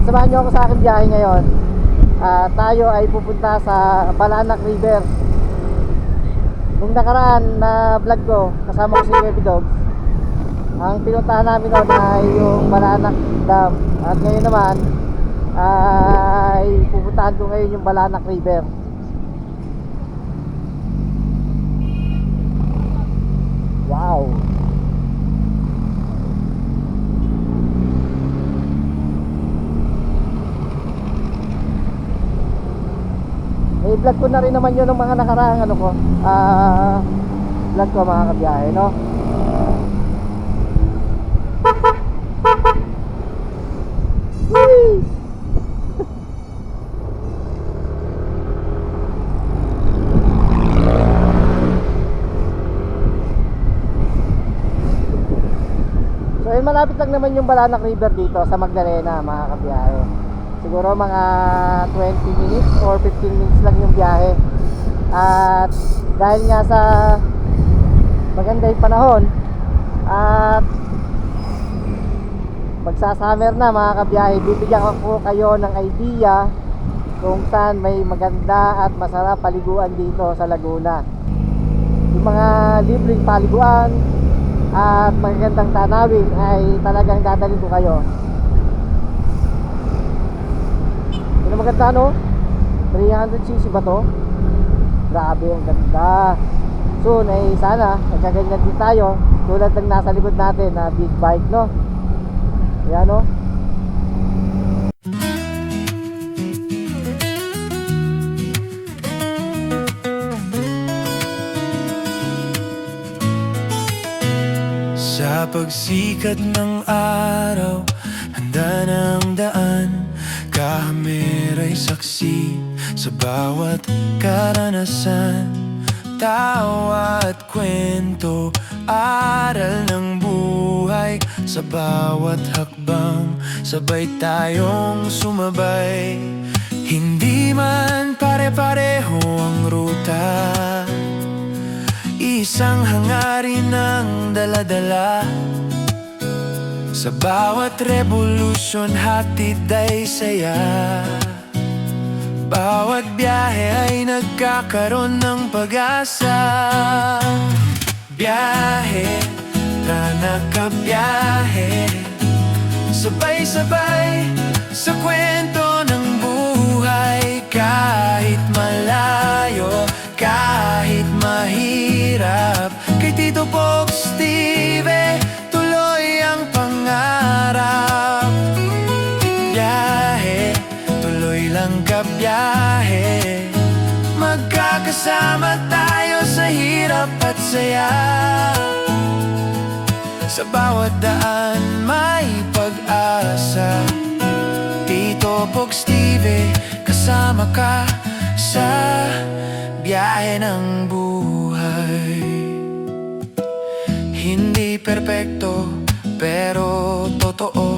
Samahan nyo ako sa aking biyahe ngayon. Tayo ay pupunta sa Balanak River. Nung nakaraan na vlog ko, kasama ko si Baby Dogs, ang pinuntahan namin noon ay yung Balanak Dam. At ngayon naman ay pupuntahan ko ngayon yung Balanak River. Wow! I-vlog ko na rin naman yun ng mga nakaraang ano ko, vlog ko mga kabiyahe, no? Whee! So yun, malapit lang naman yung Balanak River dito sa Magdalena mga kabiyahe. Siguro mga 20 minutes or 15 minutes lang yung biyahe. At dahil nga sa maganda yung panahon at magsa-summer na mga kabiyahe, bibigyan ko kayo ng idea kung saan may maganda at masarap paliguan dito sa Laguna. Yung mga libreng paliguan at magagandang tanawin ay talagang dadalhin ko kayo. Ano maganda, no? 300cc ba to? Grabe, ang ganda. Soon ay sana magkaganyan din tayo, tulad ng nasa likod natin na big bike, no? Ayan, no? Sa pagsikat ng araw, handa ng daan, kamera'y saksi sa bawat karanasan. Tawa at kwento, aral ng buhay, sa bawat hakbang, sabay tayong sumabay. Hindi man pare-pareho ang ruta, isang hangarin ang dala-dala. Sa bawat revolusyon, hatid ay saya. Bawat biyahe ay nagkakaroon ng pag-asa. Biyahe, Tranakabiyahe, sabay-sabay sa kwento ng buhay. Kahit malayo, kahit mahirap, kay Tito Pog Steve tuloy ang pangarap. Biyahe, tuloy lang kabiyahe, magkakasama tayo sa hirap at saya. Sa bawat daan may pag-asa. Tito Pog Steve, kasama ka sa biyahe ng buhay. Hindi perpekto pero totoo,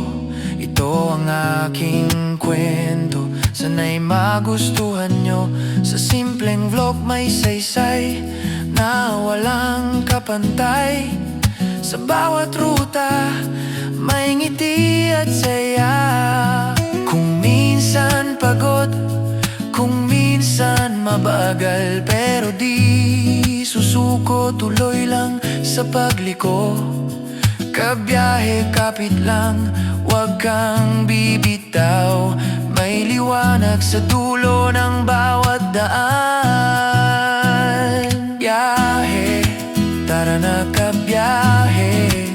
ito ang aking kwento. Sana'y magustuhan nyo, sa simpleng vlog may saysay na walang kapantay. Sa bawat ruta may ngiti at saya. Kung minsan pagod, kung minsan mabagal, pero di susuko, tuloy lang sa pagliko. Kabiyahe, kapit lang, wag kang bibitaw. May liwanag sa dulo ng bawat daan. Biyahe, tara na kabiyahe,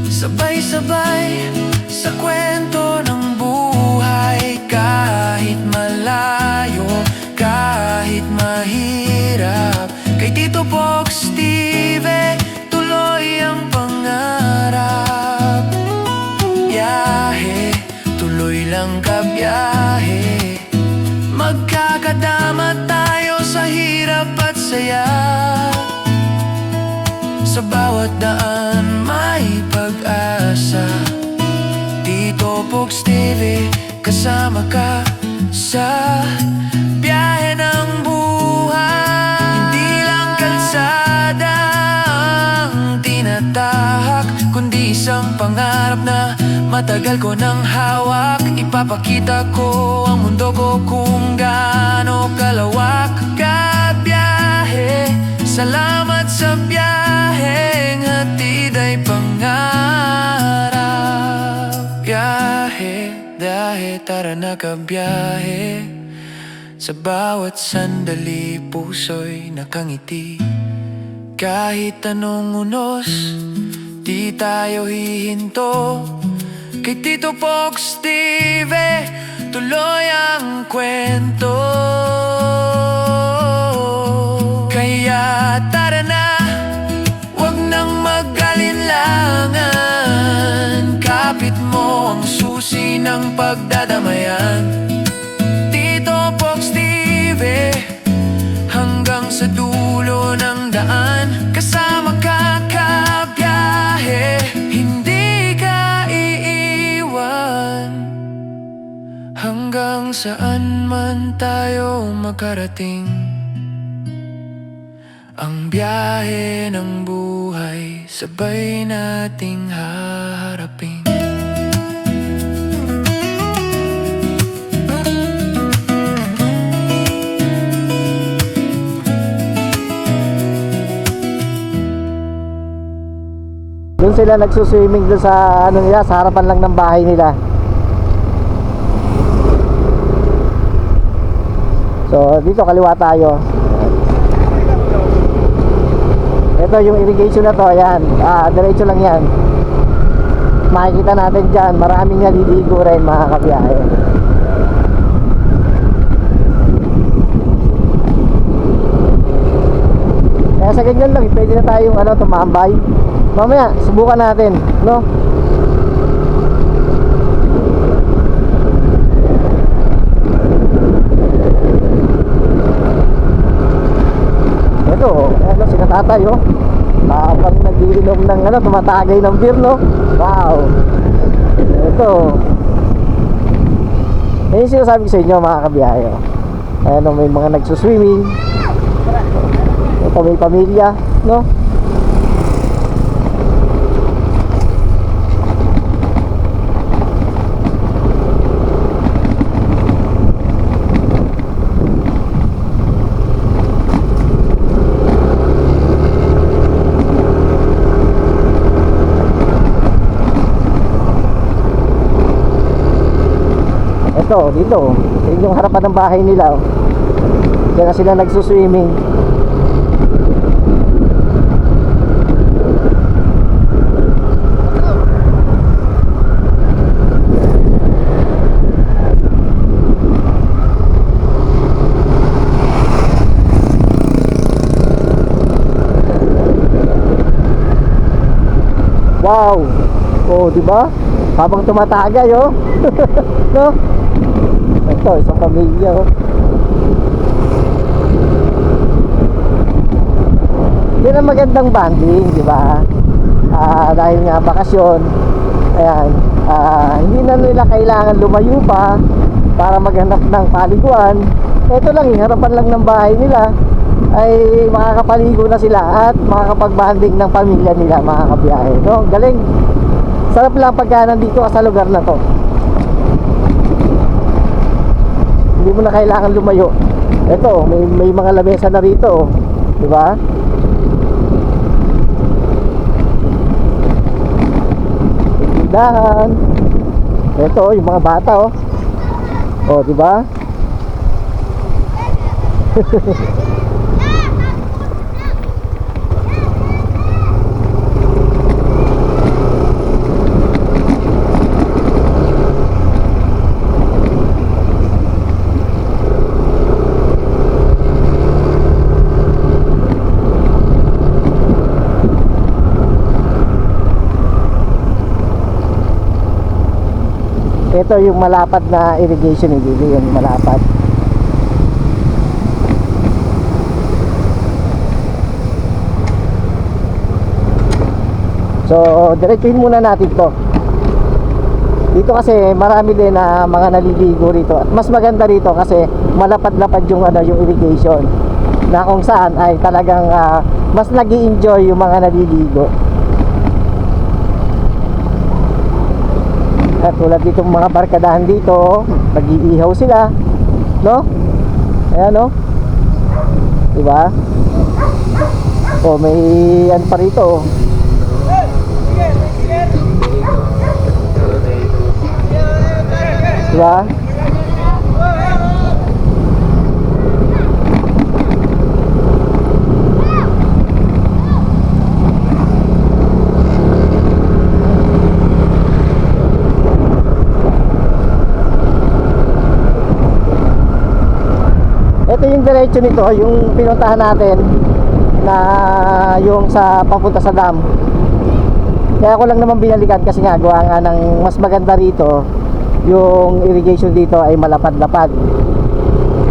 sabay-sabay sa kwento ng buhay. Kahit malayo, kahit mahirap, kay Tito Pog Steve tuloy ang pangarap. Biyahe, tuloy lang kabiyahe, magkakadama tayo sa hirap at saya. Sa bawat daan may pag-asa. Tito Pog Steve, kasama ka sa biyahe ng buhay. Hindi lang kalsada ang tinatahak, kundi isang pangarap na matagal ko nang hawak. Ipapakita ko ang mundo ko kung gaano kalawak ka biyahe. Salamat sa biyaheng hatid ay pangarap. Biyahe, biyahe, tara na kabiyahe. Sa bawat sandali puso'y nakangiti. Kahit anong unos, di tayo hihinto. Kay Tito Pogs TV, tuloy ang kwento. Kaya tara na, wag nang mag-alinlangan. Kapit mo ang susi ng pagdadamayan. Tito Pogs TV, hanggang sa dulo ng daan. Kasama ka kabiyahe, hindi ka iiwan. Hanggang saan man tayo makarating, ang biyahe ng buhay sabay nating haharapin. Doon sila nagsuswimming doon sa ano nila, sa harapan lang ng bahay nila. So dito kaliwa tayo. Ito yung irrigation na to, ayan. Diretso lang yan. Makikita natin dyan, maraming naliligo rin mga kabiyahe. Kaya sa ganyan lang, pwede na tayong tumambay. Mamaya, subukan natin, no? Ito, sina tatay, oh. Parang nagiinom ng tumatagay ng beer, no? Wow. Ito. Yan yung sinasabi ko sa inyo, mga kabiyahe, oh. Ayan, may mga nagsuswimming. Ito, may pamilya, no? Dito, yung harapan ng bahay nila, oh. Diyan na sila nagsuswimming. Wow. Oh, di ba? Habang tumatagay, oh. No? Ito, isang pamilya, oh. Yan ang magandang bonding, di ba? Dahil nga bakasyon, ayan, hindi na nila kailangan lumayo pa para maghanap ng paliguan. Ito lang, harapan lang ng bahay nila ay makakapaligo na sila at makakapag-bonding ng pamilya nila, mga kabiyahe, no? Galing. Sarap lang pagka nandito ka sa lugar na to. Hindi mo na kailangan lumayo. Ito, may mga lamesa na rito, oh. Di ba? Tindahan. Ito, yung mga bata, oh. Oh, di ba? Ito yung malapad na irrigation, hindi yung malapad. So, diretsuhin muna natin to. Dito kasi marami din na mga naliligo rito. At mas maganda rito kasi malapad-lapad yung yung irrigation. Na kung saan ay talagang mas nag-i-enjoy yung mga naliligo. At tulad ditong mga barkadahan dito, nag-iihaw sila, no? Ayan, no? Diba? Oh, may ano pa rito, oh. Diba? Ito yung diretso nito, yung pinuntahan natin na yung sa papunta sa dam. Kaya ko lang naman binalikan kasi nga gawa nga ng mas maganda rito, yung irrigation dito ay malapad-lapad.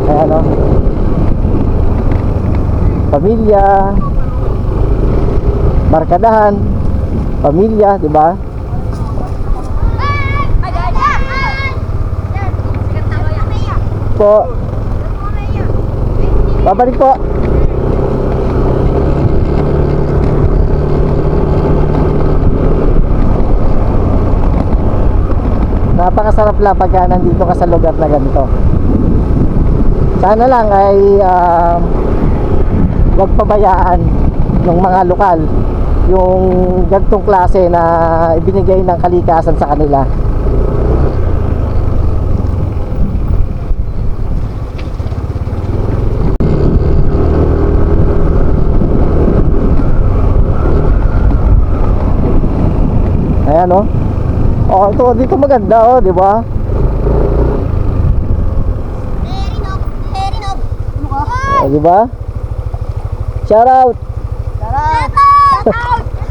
Kaya no, pamilya, barkadahan, pamilya, di ba? Po. Babalik po. Napakasarap lang pagka nandito ka sa lugar na ganito. Sana lang ay wag pabayaan ng mga lokal yung ganitong klase na ibinigay ng kalikasan sa kanila. Ayan, oh. Oh, ito dito maganda, oh, di ba? Oh, di ba? Shout out.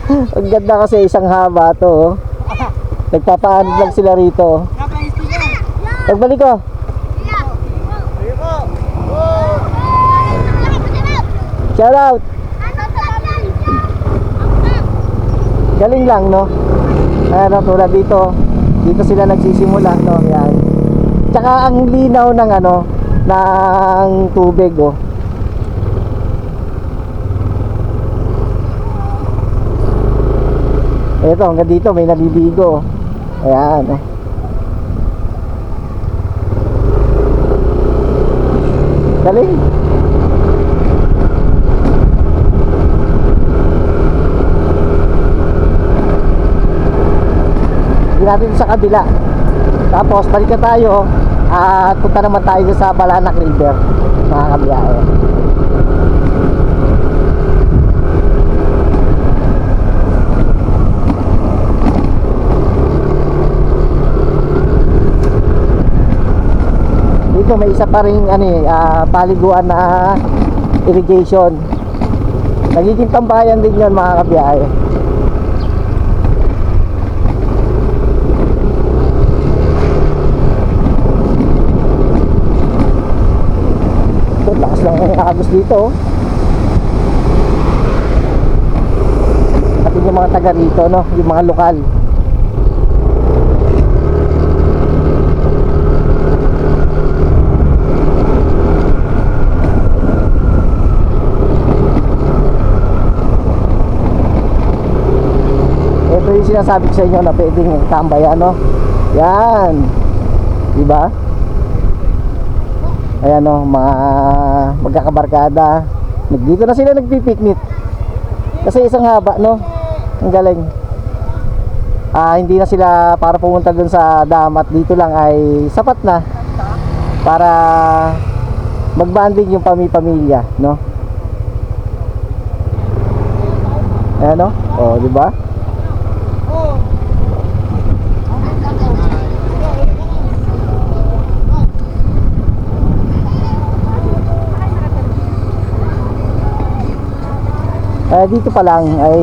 Ang ganda kasi isang haba to, oh. Nagpapaanod lang sila rito. Pagbalik ko. Shout out. Galing lang, no? Ayan, tulad dito. Dito sila nagsisimula, no? Ayan. Tsaka ang linaw ng ano, ng tubig, oh. Ito, hanggang dito may naliligo. Ayan, oh. Galing. Natin sa kabila. Tapos balik na tayo at punta naman tayo sa Balanak River, mga kabiyahe. Dito may isa pa ring paliguan na irrigation. Nagiging tambayan din yun, mga kabiyahe. Lakas lang ang agos dito, oh. Pati yung mga taga rito, no? Yung mga lokal. Ito yung sinasabi ko sa inyo na pwedeng tambayan, no? Yan, diba? Ayan, o, mga magkakabarkada. Dito na sila nagpipiknik. Kasi isang haba, no? Ang galing. Hindi na sila para pumunta dun sa dam, at dito lang ay sapat na para magbanding yung pamilya, no? Ayan, o. O, diba? Dito pa lang ay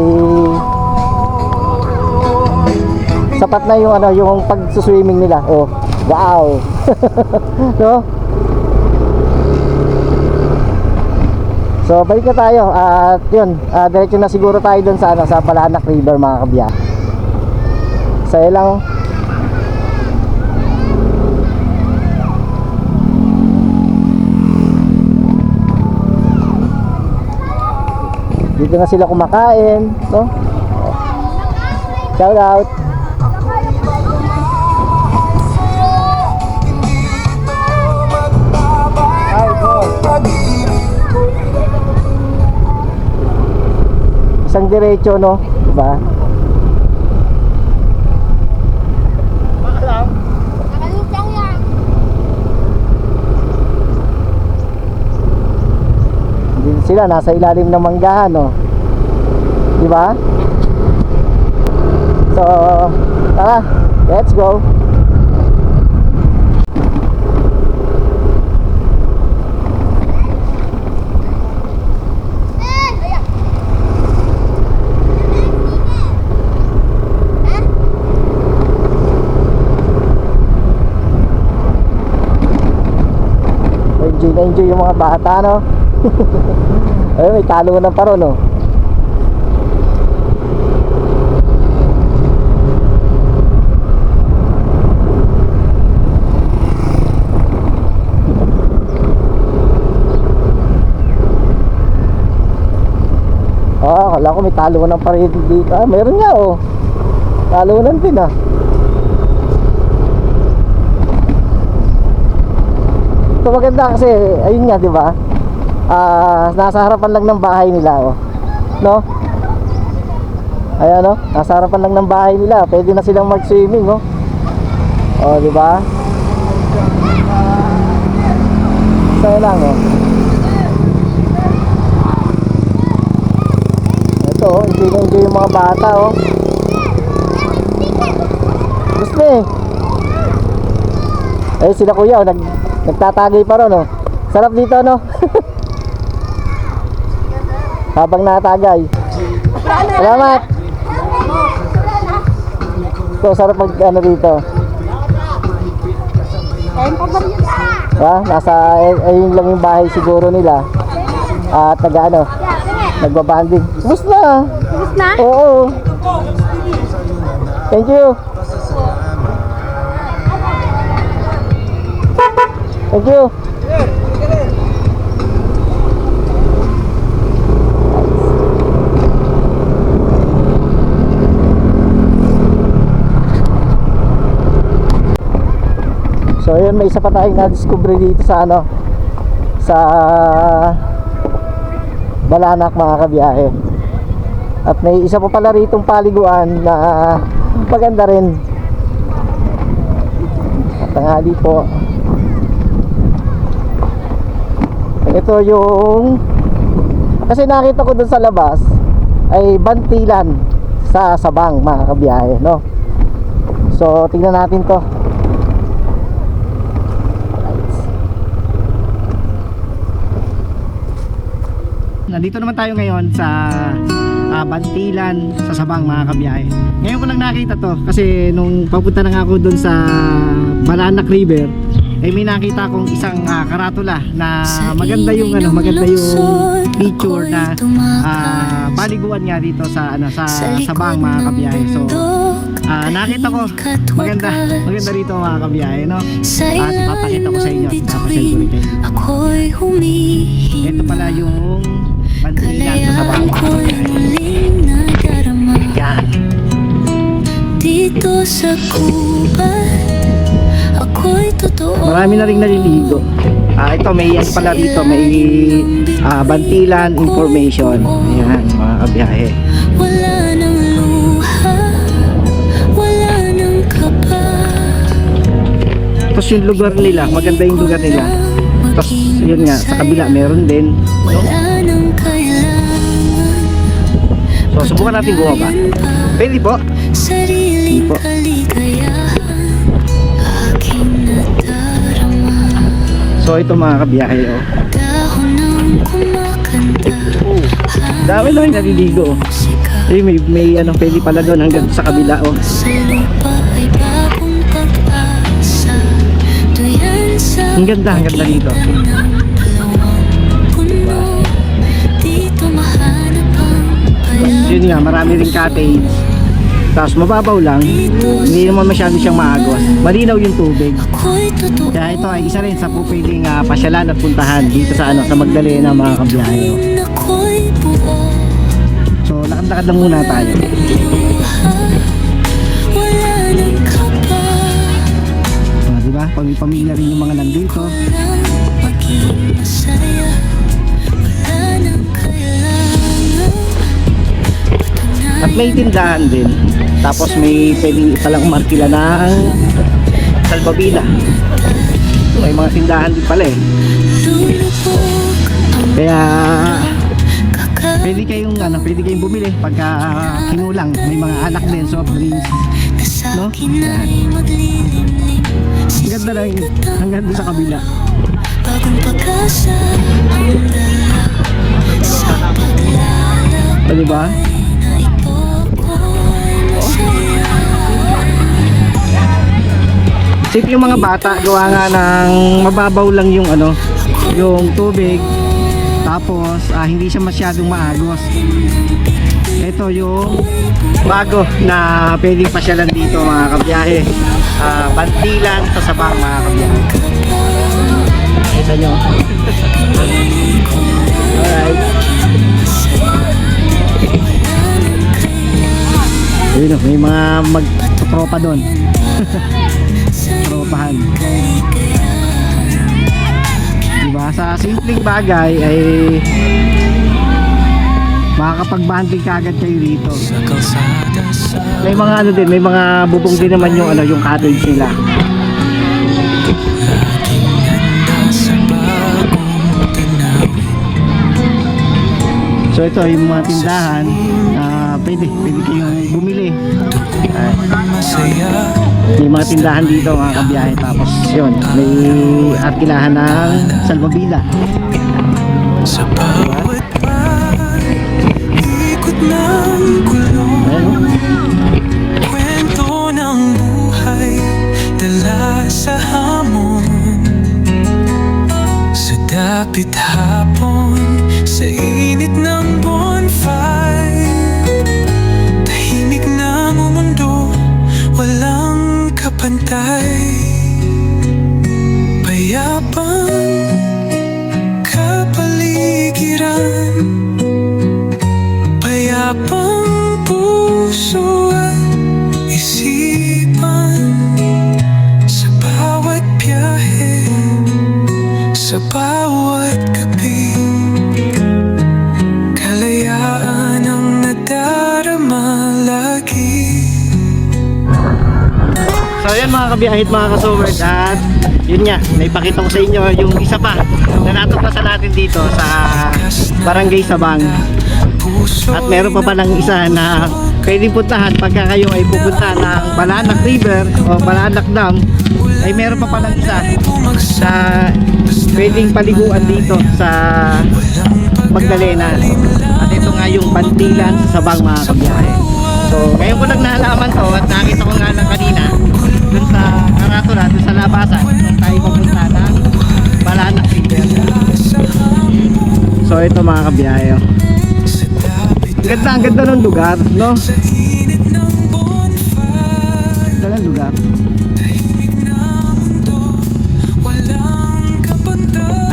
sapat na yung yung pag-swimming nila. Oh, wow. No? So balik na tayo at yun, diretso na siguro tayo dun sa sa Balanak River, mga kabiya. Saya lang. Dito na sila kumakain, no? Shout out. Isang diretso, no? Diba? Nakalutang yan. Hindi sila nasa ilalim ng manggahan, no? Diba? So, tara, let's go. Enjoy na enjoy yung mga bata, no? Ay, may talunan pa ron, no? Akala ko may talunan pa rin dito. Ah, meron nga, oh. Talunan din, ah. Ito maganda kasi, ayun nga, di ba? Nasa harapan lang ng bahay nila, oh. No? Ayan, oh. Nasa harapan lang ng bahay nila. Pwede na silang mag-swimming, oh. Oh, di ba? Sa'yo lang, oh. Ito, oh. Enjoy yung mga bata, oh. Gusto eh. Eh, sila kuya, oh. Nagtatagay pa ron, oh. Sarap dito, no? Habang natagay. Salamat. Ito, sarap mag ano dito. Nasa ayun lang yung bahay siguro nila. At ano, nagbabanding. Ubus na. Ubus na? Oo. Thank you. Thank you. So ayun, may isa pa tayong na-discover dito sa ano, sa Balanak, mga kabiyahe. At may isa pa pala ritong paliguan na maganda rin. At tanghali po. Ito yung, kasi nakita ko dun sa labas ay bantilan sa Sabang, mga kabiyahe, no? So tingnan natin to. Nandito naman tayo ngayon sa Bantilan sa Sabang, mga kabiyahe. Ngayon ko lang nakita to kasi nung papunta na nga ako dun sa Balanak River, eh may nakita akong isang karatula na maganda yung ano, maganda yung picture na paliguan nga dito sa ano, sa Sabang, mga kabiyahe. So nakita ko maganda rito, mga kabiyahe, no? At ipapakita ko sa inyo, ipapasend ko rin kayo. Ito pala yung Bantilan sa Sabang, mga kabiyahe. Yan. Dito sa gubat ako'y totoo. Marami na rin naliligo. Ito may yan pala dito, may Bantilan information. Ayan, mga kabiyahe. Wala nang luha, wala nang kaba. Tapos yung lugar nila, maganda yung lugar nila. Tapos yun nga, sa kabila meron din. Wala nang kailangan. So subukan natin bumaba. Pwede po. Sariling Hindi po. kaligayahan aking nadarama. So ito, mga kabiyahe, oh. Dahon ng kumakanta, Dami lang yung naliligo, oh. musika. May ano, pwede pala doon hanggang sa kabila, oh. Sa lupa ay bagong pag-asa. Tuyan sa Ang ganda dito. ng dalawang puno. Dito mahanap ang pala. Yun nga, marami rin cottage. Tapos mababaw lang, hindi naman masyado siyang maagos. Malinaw yung tubig. Ako'y totoo. Kaya ito ay isa rin sa pupwedeng pasyalan at puntahan dito sa ano, sa Magdalena, mga kabiyahe, oh. Ako'y buo. So lakad-lakad lang muna tayo. Wala nang kaba. Diba? Pamilya rin yung mga nandito. Walang maging masaya. Wala nang kailangan. At may tindahan din. Tapos may pwede palang umarkila ng salbabida. May mga tindahan din pala eh. Kaya pwede kayong bumili pagka kinulang. May mga anak din, soft drinks, no? Ang ganda lang hanggang doon sa kabila. Bagong pag-asa ang dala sa paglalakbay O, diba? na ito ko'y masaya. Safe yung mga bata, gawa nga ng mababaw lang yung yung tubig. Tapos hindi siya masyadong maagos. Ito yung bago na pwedeng pasyalan dito mga kabiyahe. Bantilan sa Sabang mga kabiyahe. Kita nyo. Alright. Ayun o, may mga magtropa doon. Tropahan. Diba? Sa simpleng bagay ay makakapag-banding kagad kayo rito. May mga din, may mga bubong din naman yung yung cottage nila. So ito yung mga tindahan na pwede kayong bumili. May mga tindahan dito mga kabiyahe. Tapos yun, may arkilahan ng salbabida. Sa bawat ikot ng kulong, kwento ng buhay dala sa hamon. Sa dapit hapon, sa init ng bonfire, tahimik ng mundo, walang kapantay. Payapang kapaligiran, payapang puso at isipan. Sa bawat biyahe, sa bawat gabi, kalayaan ang nadarama lagi. So ayan mga kabiyahit, mga kasowers, at yun nga, naipakita ko sa inyo yung isa pa na natuklasan natin dito sa Barangay Sabang. At meron pa palang isa na pwedeng puntahan pagka kayo ay pupunta ng Balanak River o Balanak Dam. Ay meron pa palang isa sa pwedeng paliguan dito sa Magdalena. At ito nga yung Bantilan sa Sabang mga kabiyahe. So ngayon ko lang nalaman to at nakita ko nga lang kanina dun sa karatula, dun sa labasan kung tayo pupunta ng Balanak River. So ito mga kabiyahe, ang ganda ng lugar, no? Ganda ng lugar.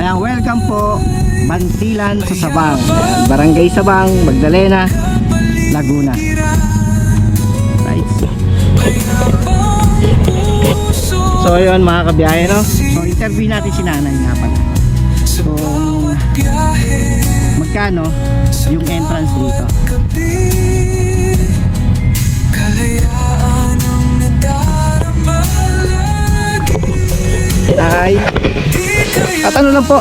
Ayan, welcome po Bantilan sa Sabang. Ayan, Barangay Sabang, Magdalena, Laguna. Right. So yun mga kabiyahe, no? So interview natin si nanay nga pala. So magkano yung entrance dito? Ay, at ano lang po,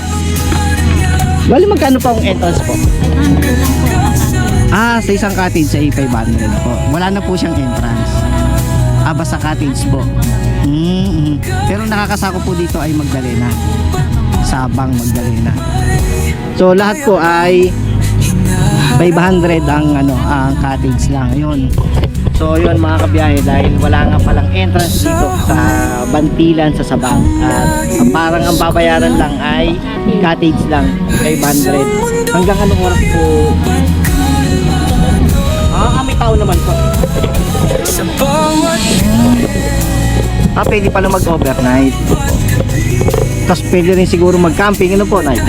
bali magkano po ang entrance po? Sa isang cottage ay 500 po. Wala na po siyang entrance. Basta cottage po. Pero nakakasako po dito ay Magdalena, Sabang, Magdalena. So lahat po ay 500 ang cottage lang. Ayun. So yun mga kabiyahe, dahil wala nga palang entrance dito sa Bantilan sa Sabang. At parang ang babayaran lang ay cottage lang, 500. Hanggang anong oras po? May tao naman po. Pwede pala mag-overnight. Tapos pwede rin siguro mag-camping. Ano po, night?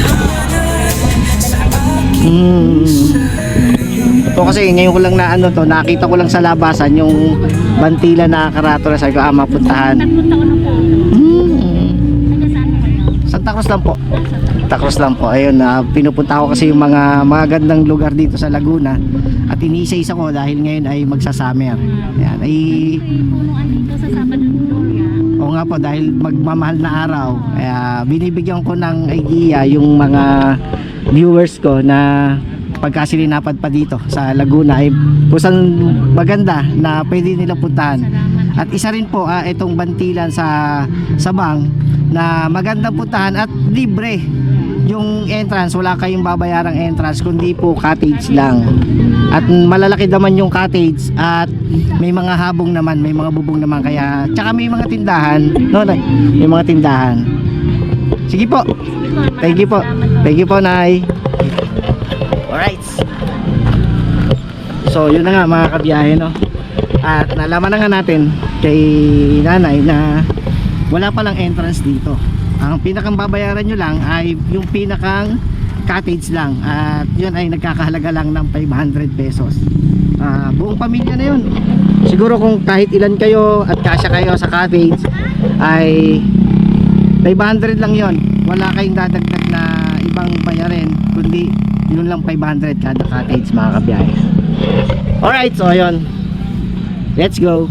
So kasi ngayon ko lang na nakita ko lang sa labasan yung Bantilan na karatula. Sabi ko, mapuntahan. Santa Cruz lang po. Santa Cruz lang po. Ayun, pinupunta ko kasi yung mga magandang lugar dito sa Laguna at iniisa-isa ko dahil ngayon ay magsa-summer. Ayan, ay Punuan dito sa Sabado Gloria. oo nga po, dahil magmamahal na araw, binibigyan ko ng idea yung mga viewers ko na pagka silinapad pa dito sa Laguna ay kusang maganda na pwede nilang puntahan. At isa rin po itong Bantilan sa Sabang na magandang puntahan at libre yung entrance, wala kayong babayarang entrance kundi po cottage lang. At malalaki naman yung cottage at may mga habong naman, may mga bubong naman, kaya tsaka may mga tindahan, no, may mga tindahan. Sige po. Thank you po. Thank you po, Nay. Alright. So, yun na nga mga kabiyahe, no. At nalaman na nga natin kay Nanay na wala palang entrance dito. Ang pinakang babayaran nyo lang ay yung pinakang cottage lang. At yun ay nagkakahalaga lang ng 500 pesos. Buong pamilya na yun. Siguro kung kahit ilan kayo at kasya kayo sa cottage ay 500 lang yon. Wala kayong dadagdag na ibang bayarin kundi yun lang 500 kada cottage mga kabiyahe. Alright, so yun. Let's go.